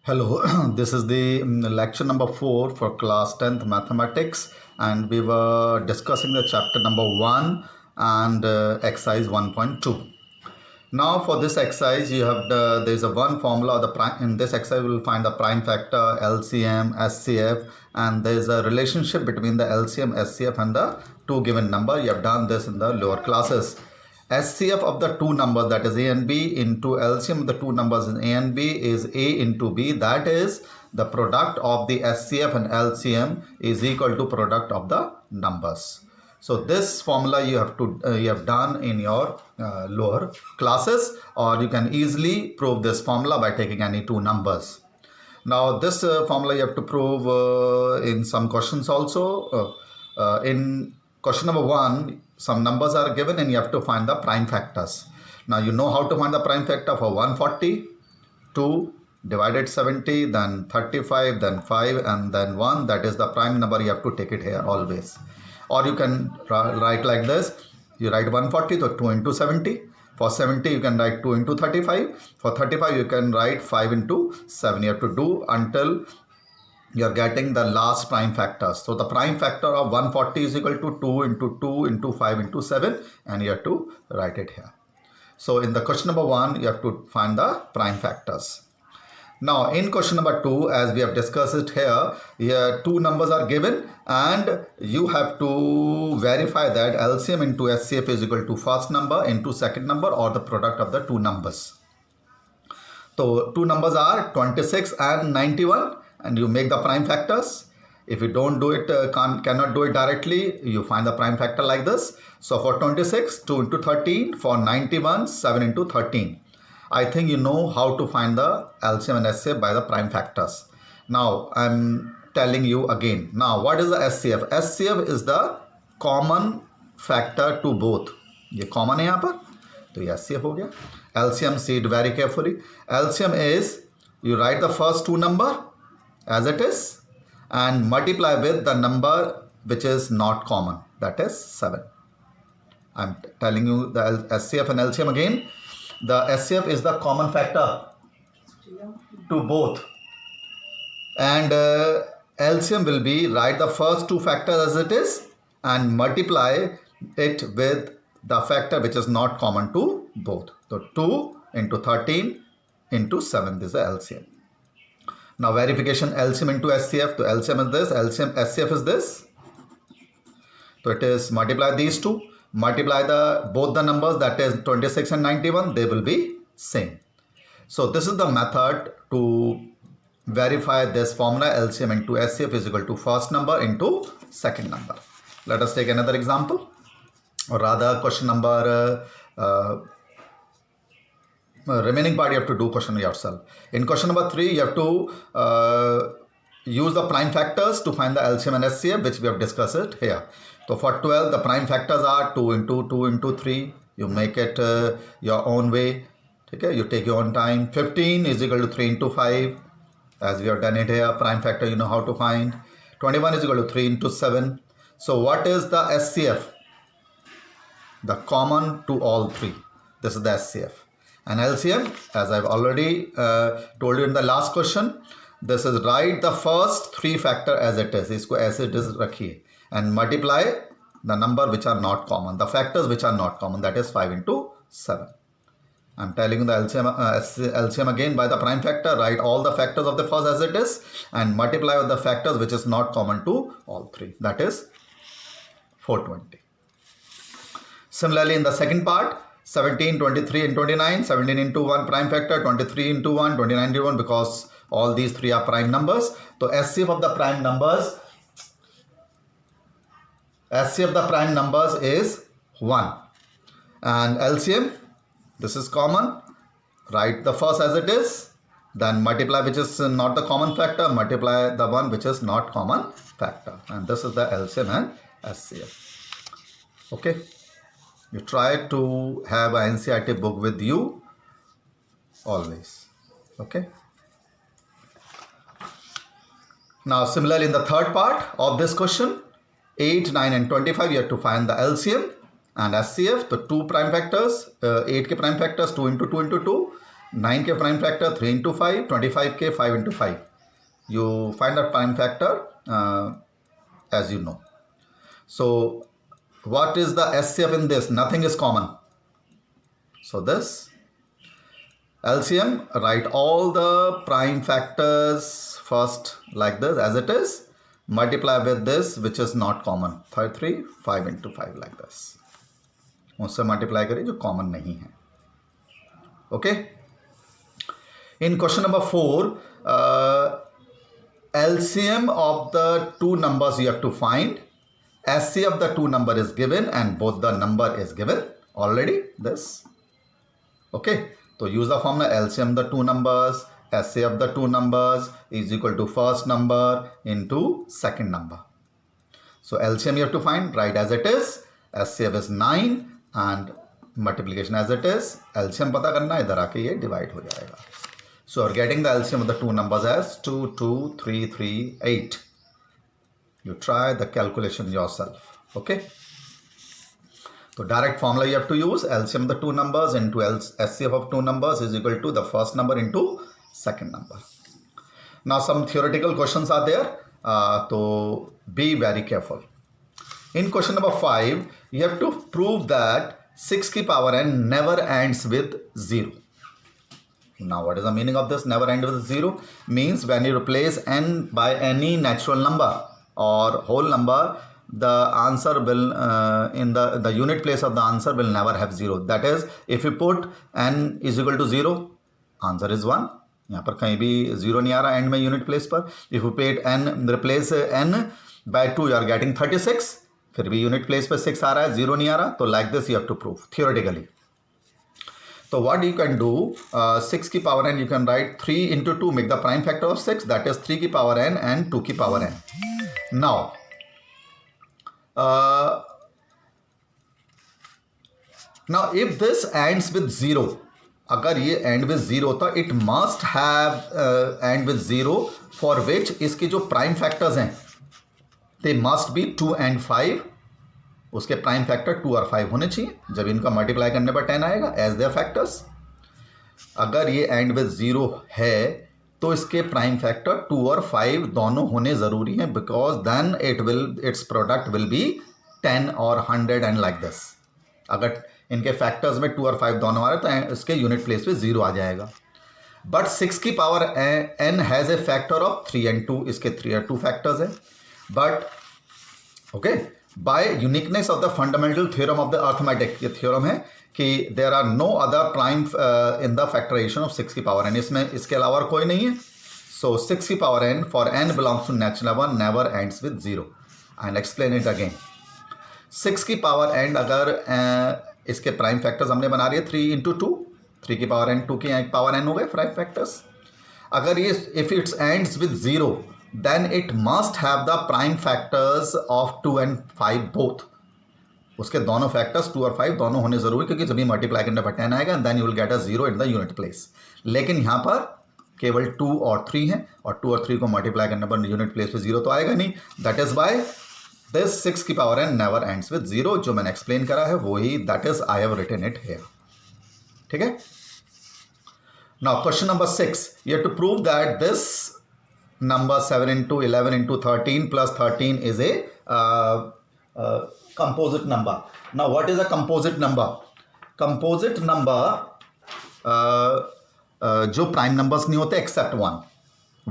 Hello, this is the lecture number 4 for class 10th mathematics, and we were discussing the chapter number 1 and exercise 1.2. Now for this exercise you have there is a one formula. In this exercise we will find the prime factor, LCM, SCF, and there is a relationship between the LCM, SCF and the two given number. You have done this in the lower classes. SCF of the two numbers, that is A and B, into LCM of the two numbers in A and B is A into B. That is, the product of the SCF and LCM is equal to product of the numbers. So this formula you have done in your lower classes, or you can easily prove this formula by taking any two numbers. Now this formula you have to prove in some questions also. In question number 1, some numbers are given and you have to find the prime factors. Now you know how to find the prime factor for 140, 2 divided 70, then 35, then 5 and then 1. That is the prime number. You have to take it here always. Or you can write like this. You write 140, so 2 into 70. For 70 you can write 2 into 35. For 35 you can write 5 into 7. You have to do until you are getting the last prime factors. So the prime factor of 140 is equal to 2 into 2 into 5 into 7, and you have to write it here. So in the question number 1 you have to find the prime factors. Now in question number 2, as we have discussed it here two numbers are given and you have to verify that LCM into SCF is equal to first number into second number, or the product of the two numbers. So two numbers are 26 and 91, and you make the prime factors. If you don't do it, cannot do it directly, you find the prime factor like this. So for 26, 2 into 13. For 91, 7 into 13. I think you know how to find the LCM and SCF by the prime factors. Now I'm telling you again. Now what is the SCF? SCF is the common factor to both. ये common है यहाँ पर, तो ये SCF हो गया. LCM, see it very carefully. LCM is, you write the first two number as it is and multiply with the number which is not common, that is 7. I'm telling you the SCF and LCM again. The SCF is the common factor to both, and LCM will be, write the first two factors as it is and multiply it with the factor which is not common to both. So 2 into 13 into 7, this is the LCM. Now verification, LCM into SCF. So LCM is this, LCM SCF is this. So it is multiply these two, multiply both the numbers, that is 26 and 91, they will be same. So this is the method to verify this formula, LCM into SCF is equal to first number into second number. Let us take another example, or rather question number remaining part you have to do question yourself. In question number 3 you have to use the prime factors to find the LCM and SCF, which we have discussed it here. So for 12 the prime factors are 2 into 2 into 3. You make it your own way. Okay, you take your own time. 15 is equal to 3 into 5, as we have done it here. Prime factor you know how to find. 21 is equal to 3 into 7. So what is the SCF? The common to all three. This is the SCF. And LCM, as I've already told you in the last question, this is, write the first three factor as it is. इसको ऐसे रखिए and multiply the number which are not common, the factors which are not common, that is 5 into 7. I'm telling you the LCM again by the prime factor. Write all the factors of the first as it is and multiply with the factors which is not common to all three, that is 420. Similarly in the second part, 17, 23 and 29, 17 into 1 prime factor, 23 into 1, 29 into 1, because all these three are prime numbers. So SCF of the prime numbers is 1. And LCM, this is common. Write the first as it is, then multiply which is not the common factor, multiply the one which is not common factor. And this is the LCM and SCF. Okay. You try to have an NCERT book with you always. Okay. Now similarly in the third part of this question, 8, 9 and 25, you have to find the LCM and SCF, the two prime factors, 8 के prime factors, 2 into 2 into 2, 9 के prime factor 3 into 5, 25 के 5 into 5. You find the prime factor as you know. So what is the SCF in this? Nothing is common. So this LCM, write all the prime factors first like this as it is, multiply with this which is not common, 3 5 into 5 like this, उससे multiply करिए जो common नहीं है. Okay. In question number 4, LCM of the two numbers you have to find. SC of the two number is given and both the number is given already this. Okay, so use the formula LCM the two numbers, SC of the two numbers is equal to first number into second number. So LCM you have to find, write as it is, SCF is 9 and multiplication as it is, LCM पता करना, इधर आके ये divide हो जाएगा. So you're getting the LCM of the two numbers as 2, 2, 3, 3, 8. You try the calculation yourself. Okay. So direct formula you have to use, LCM of the two numbers into SCF of two numbers is equal to the first number into second number. Now some theoretical questions are there. So be very careful. In question number 5, you have to prove that 6 की power n never ends with 0. Now what is the meaning of this never end with 0? Means when you replace n by any natural number or whole number, the answer will in the unit place of the answer will never have 0. That is, if you put n is equal to 0, answer is 1. यहाँ पर कहीं भी 0 नहीं आ रहा end में unit place पर. If you put n replace n by 2 you are getting 36. फिर भी यूनिट प्लेस पर 6 आ रहा है, 0 नहीं आ रहा. तो like this you have to prove theoretically. So what you can do, 6 की power n you can write 3 into 2 make the prime factor of 6, that is 3 की power n and 2 की power n. Now if this ends with 0, अगर ये end with 0 होता, it must have end with 0 for which इसके जो prime factors हैं they must be 2 and 5. उसके prime factor 2 और 5 होने चाहिए. जब इनका मल्टीप्लाई करने पर 10 आएगा एज देयर फैक्टर्स. अगर ये एंड विद 0 है तो इसके प्राइम फैक्टर 2 और 5 दोनों होने ज़रूरी हैं, because then it's product will be 10 और 100 एंड लाइक दिस. अगर इनके फैक्टर्स में 2 और 5 दोनों आ रहे तो इसके यूनिट प्लेस पे 0 आ जाएगा. बट 6 की power n has a factor of 3 and 2. इसके 3 और 2 फैक्टर्स हैं. But okay, by uniqueness of the fundamental theorem of the arithmetic, ये theorem है कि there are no other prime in the factorization of 6 की power n. इसमें इसके अलावा कोई नहीं है. So 6 की power n for n belongs to natural number never ends with 0. And explain it again. 6 की power n अगर इसके प्राइम फैक्टर्स हमने बना रही है 3 into 2, 3 की पावर n 2 की पावर n हो गए प्राइम फैक्टर्स. अगर ये if it ends with 0, then it must have the prime factors of 2 and 5 both. उसके दोनों फैक्टर्स 2 और 5 दोनों होने जरूरी, क्योंकि जब भी मल्टीप्लाई करने पर 10 आएगा then you will get a 0 in the unit place. लेकिन यहाँ पर केवल 2 और 3 हैं और 2 और 3 को मल्टीप्लाई करने पर यूनिट प्लेस पे 0 तो आएगा नहीं. दैट इज बाय दिस 6 की power n never ends with 0. जो मैंने एक्सप्लेन करा है वही, that is I have written it here. ठीक है. Now question number 6, you have to prove that this number 7 into 11 into 13 plus 13 is a composite number. Now what is a composite number? Composite number जो prime numbers नहीं होते accept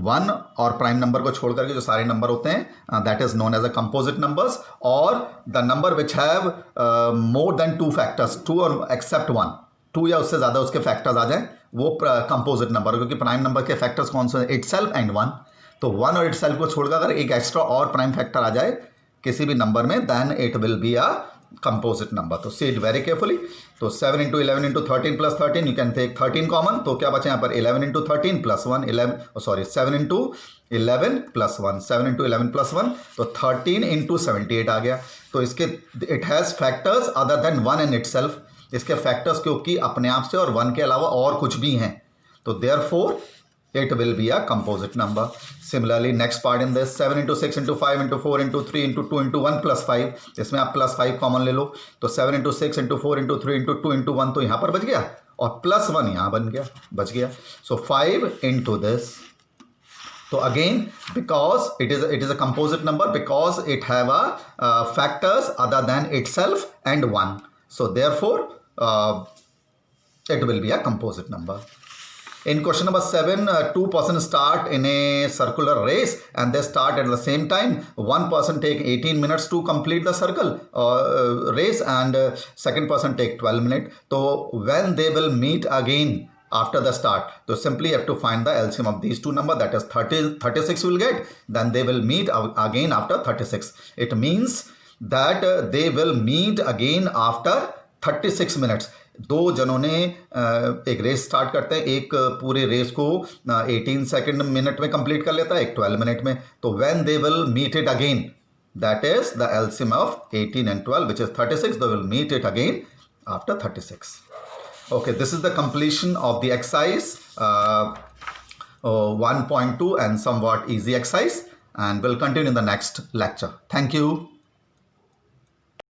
1 और prime number को छोड़ करके जो सारे नंबर होते हैं that is known as a composite numbers. और the number which have more than 2 factors, 2 और एक्सेप्ट 1, 2 या उससे ज़्यादा उसके फैक्टर्स आ जाए वो कंपोजिट नंबर. क्योंकि प्राइम नंबर के फैक्टर्स कौन से हैं? Itself and 1. तो 1 और इटसेल्फ को छोड़कर अगर एक एक्स्ट्रा और प्राइम फैक्टर आ जाए किसी भी नंबर में then it will be a composite number. तो सी इट वेरी केयरफुली. तो 7 into 11 into 13 plus 13 you can take 13 common. तो क्या बचा यहाँ पर 11 into 13 plus 1, 7 into 11 plus 1, 7 into 11 plus 1, तो 13 into 78 आ गया. तो इसके it has factors other than 1 and itself. इसके फैक्टर्स क्योंकि अपने आप से और 1 के अलावा और कुछ भी हैं, तो therefore it will be a composite number. Similarly next part in this 7 into 6 into 5 into 4 into 3 into 2 into 1 plus 5, इसमें आप plus 5 कॉमन ले लो. तो 7 into 6 into 4 into 3 into 2 into 1 तो यहाँ पर बच गया. और +1 यहाँ बन गया, बच गया. So 5 into this. So again, because it is a composite number, because it have a factors other than itself and 1. So therefore it will be a composite number. In question number 7, two persons start in a circular race and they start at the same time. One person take 18 minutes to complete the circle race and second person take 12 minutes. So when they will meet again after the start, so simply have to find the LCM of these two numbers, that is 36 will get, then they will meet again after 36. It means that they will meet again after 36 minutes. दो जनों ने एक race start करते हैं, एक पूरे race को 18 minute में कंप्लीट कर लेता है, एक 12 मिनट में. तो when they will meet it again, that is the LCM of 18 and 12 which is 36. They will meet it again after 36. Okay, this is the completion of the exercise 1.2 and somewhat easy exercise, and we'll continue in the next lecture. Thank you.